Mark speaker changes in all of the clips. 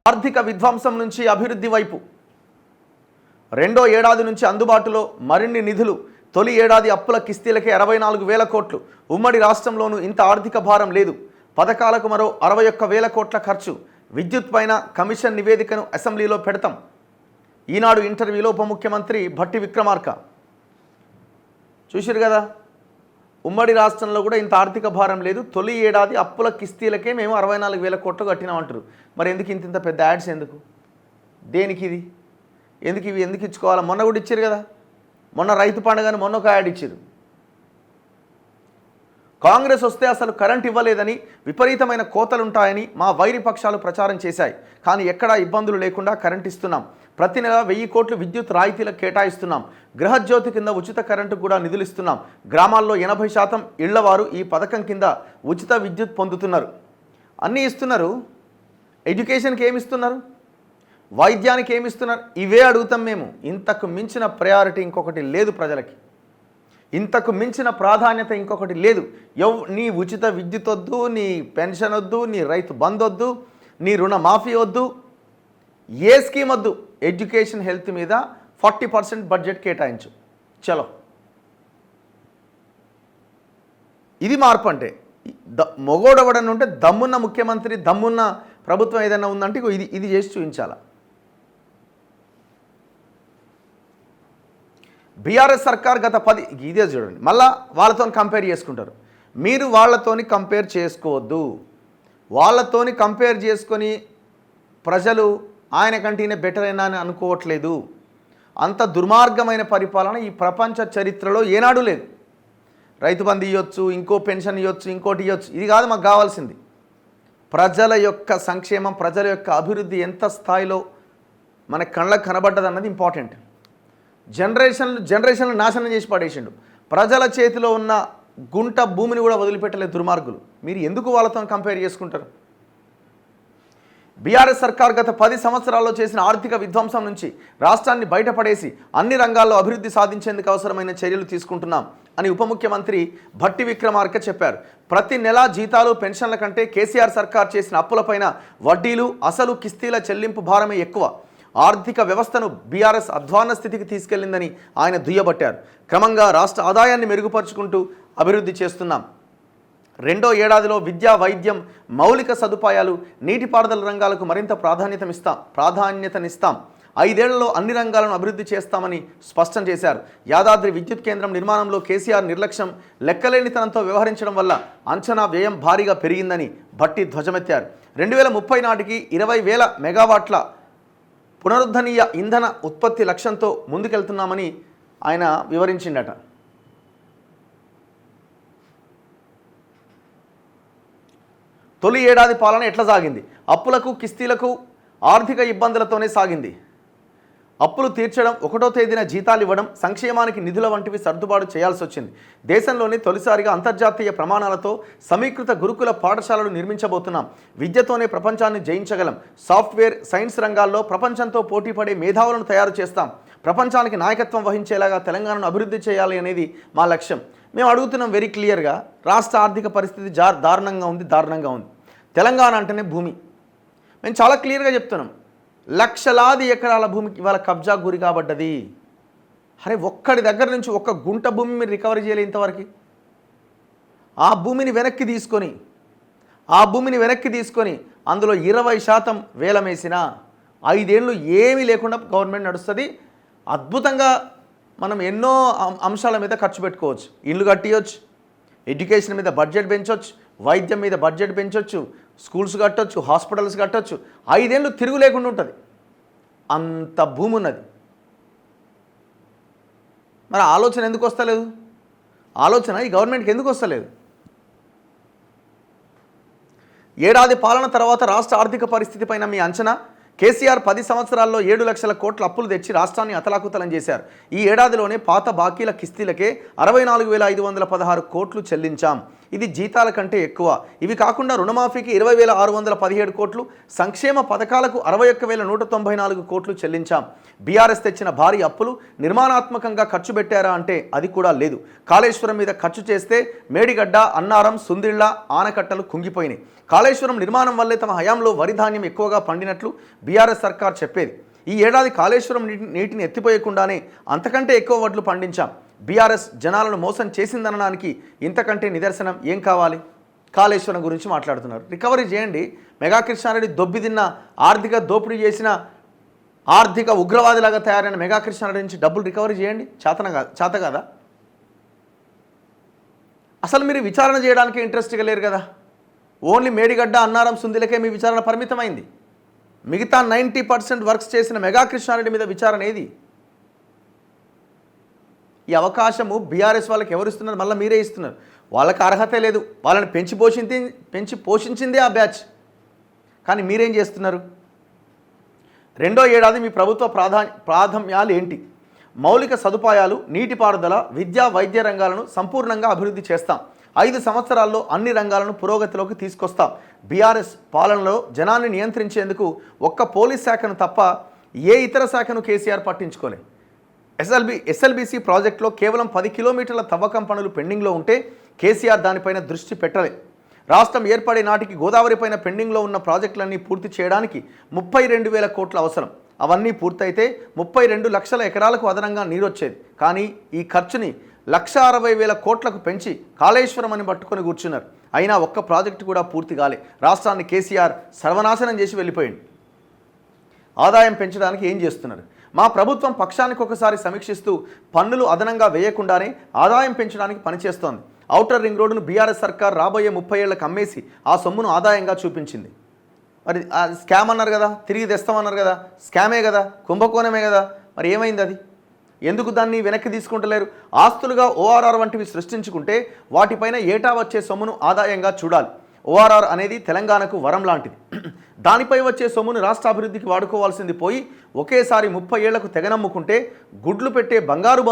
Speaker 1: ఆర్థిక విధ్వంసం నుంచి అభివృద్ధి వైపు రెండో ఏడాది నుంచి అందుబాటులో మరిన్ని నిధులు. తొలి ఏడాది అప్పుల కిస్తీలకే 64,000 కోట్లు. ఉమ్మడి రాష్ట్రంలోనూ ఇంత ఆర్థిక భారం లేదు. పథకాలకు మరో 61,000 కోట్ల ఖర్చు. విద్యుత్ పైన కమిషన్ నివేదికను అసెంబ్లీలో పెడతాం. ఈనాడు ఇంటర్వ్యూలో ఉప ముఖ్యమంత్రి భట్టి విక్రమార్క. చూశారు కదా, ఉమ్మడి రాష్ట్రంలో కూడా ఇంత ఆర్థిక భారం లేదు. తొలి ఏడాది అప్పుల కిస్తీలకే మేము 64,000 కోట్లు కట్టినామంటారు. మరి ఎందుకు ఇంత పెద్ద యాడ్స్ ఎందుకు? దేనికి ఇది? ఎందుకు ఇచ్చుకోవాలా? మొన్న కూడా ఇచ్చారు కదా, మొన్న రైతు పండుగని మొన్న ఒక యాడ్ ఇచ్చారు. కాంగ్రెస్ వస్తే అసలు కరెంట్ ఇవ్వలేదని, విపరీతమైన కోతలుంటాయని మా వైరి పక్షాలు ప్రచారం చేశాయి. కానీ ఎక్కడా ఇబ్బందులు లేకుండా కరెంట్ ఇస్తున్నాం. ప్రతి నెల 1000 కోట్లు విద్యుత్ రాయితీలకు కేటాయిస్తున్నాం. గృహజ్యోతి కింద ఉచిత కరెంటుకు కూడా నిధులు ఇస్తున్నాం. గ్రామాల్లో 80% ఇళ్లవారు ఈ పథకం కింద ఉచిత విద్యుత్ పొందుతున్నారు. అన్నీ ఇస్తున్నారు. ఎడ్యుకేషన్కి ఏమి ఇస్తున్నారు? వైద్యానికి ఏమి ఇస్తున్నారు? ఇవే అడుగుతాం మేము. ఇంతకు మించిన ప్రయారిటీ ఇంకొకటి లేదు ప్రజలకి. ఇంతకు మించిన ప్రాధాన్యత ఇంకొకటి లేదు. నీ ఉచిత విద్యుత్ వద్దు, నీ పెన్షన్ వద్దు, నీ రైతు బంద్ వద్దు, నీ రుణమాఫీ వద్దు, ఏ స్కీమ్ వద్దు. ఎడ్యుకేషన్ హెల్త్ మీద 40% బడ్జెట్ కేటాయించు. చలో, ఇది మార్పు. అంటే మొగోడవడని ఉంటే దమ్మున్న ముఖ్యమంత్రి, దమ్మున్న ప్రభుత్వం ఏదైనా ఉందంటే ఇది చేసి చూపించాల. బీఆర్ఎస్ సర్కార్ గత 10 ఇదే చూడండి, మళ్ళా వాళ్ళతో కంపేర్ చేసుకుంటారు. మీరు వాళ్ళతోని కంపేర్ చేసుకోవద్దు. వాళ్ళతోని కంపేర్ చేసుకొని ప్రజలు ఆయన కంటేనే బెటర్ అయినా అని అనుకోవట్లేదు. అంత దుర్మార్గమైన పరిపాలన ఈ ప్రపంచ చరిత్రలో ఏనాడు లేదు. రైతు బంధు ఇవ్వచ్చు, ఇంకో పెన్షన్ ఇవ్వచ్చు, ఇంకోటి ఇవ్వచ్చు. ఇది కాదు మాకు కావాల్సింది. ప్రజల యొక్క సంక్షేమం, ప్రజల యొక్క అభివృద్ధి ఎంత స్థాయిలో మన కళ్ళకు కనబడ్డదన్నది ఇంపార్టెంట్. జనరేషన్లు నాశనం చేసి పడేసిండు. ప్రజల చేతిలో ఉన్న గుంట భూమిని కూడా వదిలిపెట్టలేదు దుర్మార్గులు. మీరు ఎందుకు వాళ్ళతో కంపేర్ చేసుకుంటారు? బీఆర్ఎస్ సర్కార్ గత 10 సంవత్సరాల్లో చేసిన ఆర్థిక విధ్వంసం నుంచి రాష్ట్రాన్ని బయటపడేసి అన్ని రంగాల్లో అభివృద్ధి సాధించేందుకు అవసరమైన చర్యలు తీసుకుంటున్నాం అని ఉప ముఖ్యమంత్రి భట్టి విక్రమార్క చెప్పారు. ప్రతి నెలా జీతాలు, పెన్షన్ల కంటే కేసీఆర్ సర్కార్ చేసిన అప్పులపైన వడ్డీలు, అసలు కిస్తీల చెల్లింపు భారమే ఎక్కువ. ఆర్థిక వ్యవస్థను బీఆర్ఎస్ అధ్వాన్న స్థితికి తీసుకెళ్లిందని ఆయన దుయ్యబట్టారు. క్రమంగా రాష్ట్ర ఆదాయాన్ని మెరుగుపరుచుకుంటూ అభివృద్ధి చేస్తున్నాం. రెండో ఏడాదిలో విద్యా, వైద్యం, మౌలిక సదుపాయాలు, నీటిపారుదల రంగాలకు మరింత ప్రాధాన్యతనిస్తాం. 5 ఏళ్లలో అన్ని రంగాలను అభివృద్ధి చేస్తామని స్పష్టం చేశారు. యాదాద్రి విద్యుత్ కేంద్రం నిర్మాణంలో కేసీఆర్ నిర్లక్ష్యం, లెక్కలేనితనంతో వ్యవహరించడం వల్ల అంచనా వ్యయం భారీగా పెరిగిందని భట్టి ధ్వజమెత్తారు. 2030 నాటికి 20,000 మెగావాట్ల పునరుద్ధరణీయ ఇంధన ఉత్పత్తి లక్ష్యంతో ముందుకెళ్తున్నామని ఆయన వివరించిండట. తొలి ఏడాది పాలన ఎట్లా సాగింది? అప్పులకు, కిస్తీలకు, ఆర్థిక ఇబ్బందులతోనే సాగింది. అప్పులు తీర్చడం, 1వ తేదీన జీతాలు ఇవ్వడం, సంక్షేమానికి నిధుల వంటివి సర్దుబాటు చేయాల్సి వచ్చింది. దేశంలోనే తొలిసారిగా అంతర్జాతీయ ప్రమాణాలతో సమీకృత గురుకుల పాఠశాలలు నిర్మించబోతున్నాం. విద్యతోనే ప్రపంచాన్ని జయించగలం. సాఫ్ట్వేర్, సైన్స్ రంగాల్లో ప్రపంచంతో పోటీపడే మేధావులను తయారు చేస్తాం. ప్రపంచానికి నాయకత్వం వహించేలాగా తెలంగాణను అభివృద్ధి చేయాలి అనేది మా లక్ష్యం. మేము అడుగుతున్నాం వెరీ క్లియర్గా, రాష్ట్ర ఆర్థిక పరిస్థితి దారుణంగా ఉంది. తెలంగాణ అంటేనే భూమి. మేము చాలా క్లియర్గా చెప్తున్నాం. లక్షలాది ఎకరాల భూమికి ఇవాళ కబ్జా గురి కాబడ్డది. అరే, ఒక్కడి దగ్గర నుంచి ఒక్క గుంట భూమి మీరు రికవరీ చేయలే ఇంతవరకు. ఆ భూమిని వెనక్కి తీసుకొని అందులో 20% వేలమేసిన 5 ఏళ్ళు ఏమీ లేకుండా గవర్నమెంట్ నడుస్తుంది. అద్భుతంగా మనం ఎన్నో అంశాల మీద ఖర్చు పెట్టుకోవచ్చు. ఇల్లు కట్టియొచ్చు, ఎడ్యుకేషన్ మీద బడ్జెట్ పెంచవచ్చు, వైద్యం మీద బడ్జెట్ పెంచవచ్చు, స్కూల్స్ కట్టొచ్చు, హాస్పిటల్స్ కట్టొచ్చు. 5 ఏళ్ళు తిరుగు లేకుండా ఉంటుంది. అంత భూమి ఉన్నది. మరి ఆలోచన ఎందుకు వస్తలేదు? ఆలోచన ఈ గవర్నమెంట్కి ఎందుకు వస్తలేదు? ఏడాది పాలన తర్వాత రాష్ట్ర ఆర్థిక పరిస్థితి పైన మీ అంచనా? కేసీఆర్ 10 సంవత్సరాల్లో 7 లక్షల కోట్ల అప్పులు తెచ్చి రాష్ట్రాన్ని అతలాకుతలం చేశారు. ఈ ఏడాదిలోనే పాత బాకీల కిస్తీలకే 64,516 కోట్లు చెల్లించాం. ఇది జీతాల కంటే ఎక్కువ. ఇవి కాకుండా రుణమాఫీకి 20,617 కోట్లు, సంక్షేమ పథకాలకు 61,194 కోట్లు చెల్లించాం. బీఆర్ఎస్ తెచ్చిన భారీ అప్పులు నిర్మాణాత్మకంగా ఖర్చు పెట్టారా అంటే అది కూడా లేదు. కాళేశ్వరం మీద ఖర్చు చేస్తే మేడిగడ్డ, అన్నారం, సుందిళ్ల ఆనకట్టలు కుంగిపోయినాయి. కాళేశ్వరం నిర్మాణం వల్లే తమ హయాంలో వరి ధాన్యం ఎక్కువగా పండినట్లు బీఆర్ఎస్ సర్కార్ చెప్పేది. ఈ ఏడాది కాళేశ్వరం నీటిని ఎత్తిపోయకుండానే అంతకంటే ఎక్కువ వడ్లు పండించాం. బీఆర్ఎస్ జనాలను మోసం చేసిందనడానికి ఇంతకంటే నిదర్శనం ఏం కావాలి? కాళేశ్వరం గురించి మాట్లాడుతున్నారు. రికవరీ చేయండి. మెగా కృష్ణారెడ్డి దొబ్బిదిన్న ఆర్థిక దోపిడీ చేసిన ఆర్థిక ఉగ్రవాదిలాగా తయారైన మెగా కృష్ణారెడ్డి నుంచి డబ్బులు రికవరీ చేయండి. చేత కదా? అసలు మీరు విచారణ చేయడానికి ఇంట్రెస్ట్గా లేరు కదా. ఓన్లీ మేడిగడ్డ, అన్నారం, సుందిలకే మీ విచారణ పరిమితమైంది. మిగతా 90% వర్క్స్ చేసిన మెగా కృష్ణారెడ్డి మీద విచారణ ఏది? ఈ అవకాశము బీఆర్ఎస్ వాళ్ళకి ఎవరు ఇస్తున్నారు? మళ్ళీ మీరే ఇస్తున్నారు. వాళ్ళకి అర్హత లేదు. వాళ్ళని పెంచి పోషించిందే ఆ బ్యాచ్. కానీ మీరేం చేస్తున్నారు? రెండో ఏడాది మీ ప్రభుత్వ ప్రాధాన్యాలు ఏంటి? మౌలిక సదుపాయాలు, నీటిపారుదల, విద్యా, వైద్య రంగాలను సంపూర్ణంగా అభివృద్ధి చేస్తాం. 5 సంవత్సరాల్లో అన్ని రంగాలను పురోగతిలోకి తీసుకొస్తాం. బీఆర్ఎస్ పాలనలో జనాన్ని నియంత్రించేందుకు ఒక్క పోలీస్ శాఖను తప్ప ఏ ఇతర శాఖను కేసీఆర్ పట్టించుకోలే. ఎస్ఎల్బీసీ ప్రాజెక్టులో కేవలం 10 కిలోమీటర్ల తవ్వకం పనులు పెండింగ్లో ఉంటే కేసీఆర్ దానిపైన దృష్టి పెట్టలే. రాష్ట్రం ఏర్పడే నాటికి గోదావరి పైన పెండింగ్లో ఉన్న ప్రాజెక్టులన్నీ పూర్తి చేయడానికి 32,000 కోట్ల అవసరం. అవన్నీ పూర్తయితే 32 లక్షల ఎకరాలకు అదనంగా నీరొచ్చేది. కానీ ఈ ఖర్చుని 1,60,000 కోట్లకు పెంచి కాళేశ్వరం అని పట్టుకొని కూర్చున్నారు. అయినా ఒక్క ప్రాజెక్టు కూడా పూర్తి కాలే. రాష్ట్రాన్ని కేసీఆర్ సర్వనాశనం చేసి వెళ్ళిపోయింది. ఆదాయం పెంచడానికి ఏం చేస్తున్నారు? మా ప్రభుత్వం పక్షానికి ఒకసారి సమీక్షిస్తూ పన్నులు అదనంగా వేయకుండానే ఆదాయం పెంచడానికి పనిచేస్తోంది. ఔటర్ రింగ్ రోడ్డును బీఆర్ఎస్ సర్కార్ రాబోయే 30 ఏళ్లకు అమ్మేసి ఆ సొమ్మును ఆదాయంగా చూపించింది. మరి స్కామ్ అన్నారు కదా, తిరిగి తెస్తామన్నారు కదా, స్కామే కదా, కుంభకోణమే కదా. మరి ఏమైంది అది? ఎందుకు దాన్ని వెనక్కి తీసుకుంటలేరు? ఆస్తులుగా ఓఆర్ఆర్ వంటివి సృష్టించుకుంటే వాటిపైన ఏటా వచ్చే సొమ్మును ఆదాయంగా చూడాలి. ఓఆర్ఆర్ అనేది తెలంగాణకు వరం లాంటిది. దానిపై వచ్చే సొమ్మును రాష్ట్ర అభివృద్ధికి వాడుకోవాల్సింది పోయి ఒకేసారి 30 ఏళ్లకు తెగనమ్ముకుంటే గుడ్లు పెట్టే బంగారు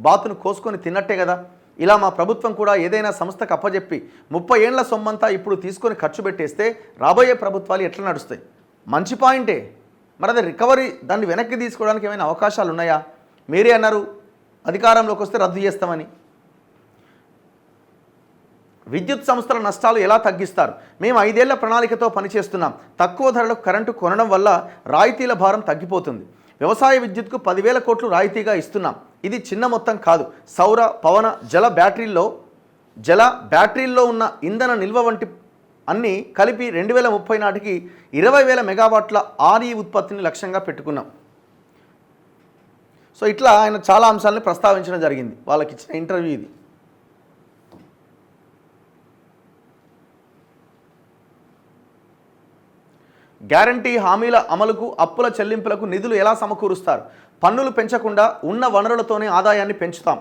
Speaker 1: బాతును కోసుకొని తిన్నట్టే కదా. ఇలా మా ప్రభుత్వం కూడా ఏదైనా సంస్థకు అప్పజెప్పి 30 ఏళ్ల సొమ్మంతా ఇప్పుడు తీసుకొని ఖర్చు పెట్టేస్తే రాబోయే ప్రభుత్వాలు ఎట్లా నడుస్తాయి? మంచి పాయింటే. మరి అది రికవరీ, దాన్ని వెనక్కి తీసుకోవడానికి ఏమైనా అవకాశాలు ఉన్నాయా? మీరే అన్నారు అధికారంలోకి వస్తే రద్దు చేస్తామని. విద్యుత్ సంస్థల నష్టాలు ఎలా తగ్గిస్తారు? మేము 5 ఏళ్ల ప్రణాళికతో పనిచేస్తున్నాం. తక్కువ ధరలకు కరెంటు కొనడం వల్ల రాయితీల భారం తగ్గిపోతుంది. వ్యవసాయ విద్యుత్కు 10,000 కోట్లు రాయితీగా ఇస్తున్నాం. ఇది చిన్న మొత్తం కాదు. సౌర, పవన, జల బ్యాటరీల్లో ఉన్న ఇంధన నిల్వ వంటి అన్నీ కలిపి 2030 నాటికి 20,000 మెగావాట్ల RE ఉత్పత్తిని లక్ష్యంగా పెట్టుకున్నాం. సో ఇట్లా ఆయన చాలా అంశాలను ప్రస్తావించడం జరిగింది. వాళ్ళకి ఇచ్చిన ఇంటర్వ్యూ ఇది. గ్యారంటీ హామీల అమలుకు, అప్పుల చెల్లింపులకు నిధులు ఎలా సమకూరుస్తారు? పన్నులు పెంచకుండా ఉన్న వనరులతోనే ఆదాయాన్ని పెంచుతాం.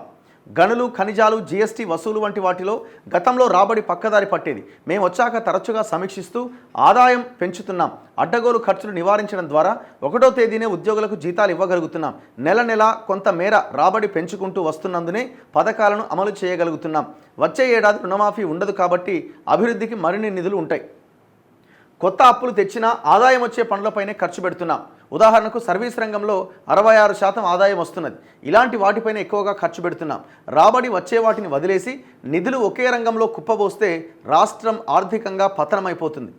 Speaker 1: గనులు, ఖనిజాలు, జీఎస్టీ వసూలు వంటి వాటిలో గతంలో రాబడి పక్కదారి పట్టేది. మేము వచ్చాక తరచుగా సమీక్షిస్తూ ఆదాయం పెంచుతున్నాం. అడ్డగోలు ఖర్చులు నివారించడం ద్వారా 1వ తేదీనే ఉద్యోగులకు జీతాలు ఇవ్వగలుగుతున్నాం. నెల కొంత మేర రాబడి పెంచుకుంటూ వస్తున్నందునే పథకాలను అమలు చేయగలుగుతున్నాం. వచ్చే ఏడాది రుణమాఫీ ఉండదు కాబట్టి అభివృద్ధికి మరిన్ని నిధులు ఉంటాయి. కొత్త అప్పులు తెచ్చినా ఆదాయం వచ్చే పనులపైనే ఖర్చు పెడుతున్నాం. ఉదాహరణకు సర్వీస్ రంగంలో 66% ఆదాయం వస్తున్నది. ఇలాంటి వాటిపైన ఎక్కువగా ఖర్చు పెడుతున్నాం. రాబడి వచ్చే వాటిని వదిలేసి నిధులు ఒకే రంగంలో కుప్పబోస్తే రాష్ట్రం ఆర్థికంగా పతనమైపోతుంది.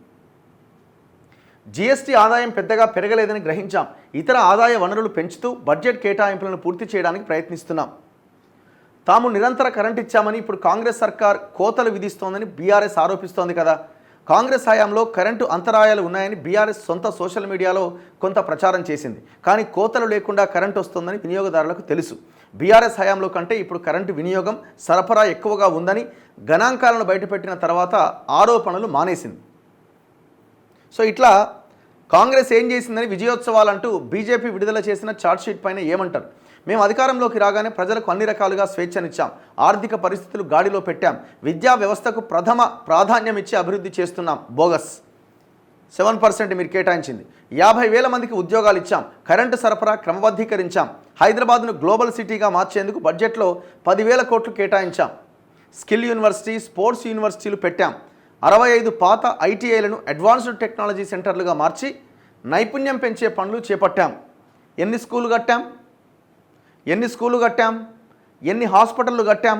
Speaker 1: జీఎస్టీ ఆదాయం పెద్దగా పెరగలేదని గ్రహించాం. ఇతర ఆదాయ వనరులు పెంచుతూ బడ్జెట్ కేటాయింపులను పూర్తి చేయడానికి ప్రయత్నిస్తున్నాం. తాము నిరంతర కరెంట్ ఇచ్చామని ఇప్పుడు కాంగ్రెస్ సర్కార్ కోతలు విధిస్తోందని బీఆర్ఎస్ ఆరోపిస్తోంది కదా. కాంగ్రెస్ హయాంలో కరెంటు అంతరాయాలు ఉన్నాయని బీఆర్ఎస్ సొంత సోషల్ మీడియాలో కొంత ప్రచారం చేసింది. కానీ కోతలు లేకుండా కరెంటు వస్తుందని వినియోగదారులకు తెలుసు. బీఆర్ఎస్ హయాంలో కంటే ఇప్పుడు కరెంటు వినియోగం, సరఫరా ఎక్కువగా ఉందని గణాంకాలను బయటపెట్టిన తర్వాత ఆరోపణలు మానేసింది. సో ఇట్లా కాంగ్రెస్ ఏం చేసిందని విజయోత్సవాలంటూ బీజేపీ విడుదల చేసిన ఛార్జ్షీట్ పైన ఏమంటారు? మేము అధికారంలోకి రాగానే ప్రజలకు అన్ని రకాలుగా స్వేచ్ఛనిచ్చాం. ఆర్థిక పరిస్థితులు గాడిలో పెట్టాం. విద్యా వ్యవస్థకు ప్రథమ ప్రాధాన్యం ఇచ్చి అభివృద్ధి చేస్తున్నాం. బోగస్ 7% మీరు కేటాయించింది. 50,000 మందికి ఉద్యోగాలు ఇచ్చాం. కరెంటు సరఫరా క్రమబద్ధీకరించాం. హైదరాబాద్ను గ్లోబల్ సిటీగా మార్చేందుకు బడ్జెట్లో 10,000 కోట్లు కేటాయించాం. స్కిల్ యూనివర్సిటీ, స్పోర్ట్స్ యూనివర్సిటీలు పెట్టాం. 65 పాత ఐటీఐలను అడ్వాన్స్డ్ టెక్నాలజీ సెంటర్లుగా మార్చి నైపుణ్యం పెంచే పనులు చేపట్టాం. ఎన్ని స్కూళ్ళు కట్టాం, ఎన్ని హాస్పిటళ్ళు కట్టాం,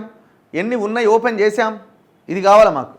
Speaker 1: ఎన్ని ఉన్నాయి ఓపెన్ చేశాం. ఇది కావాలా మాకు?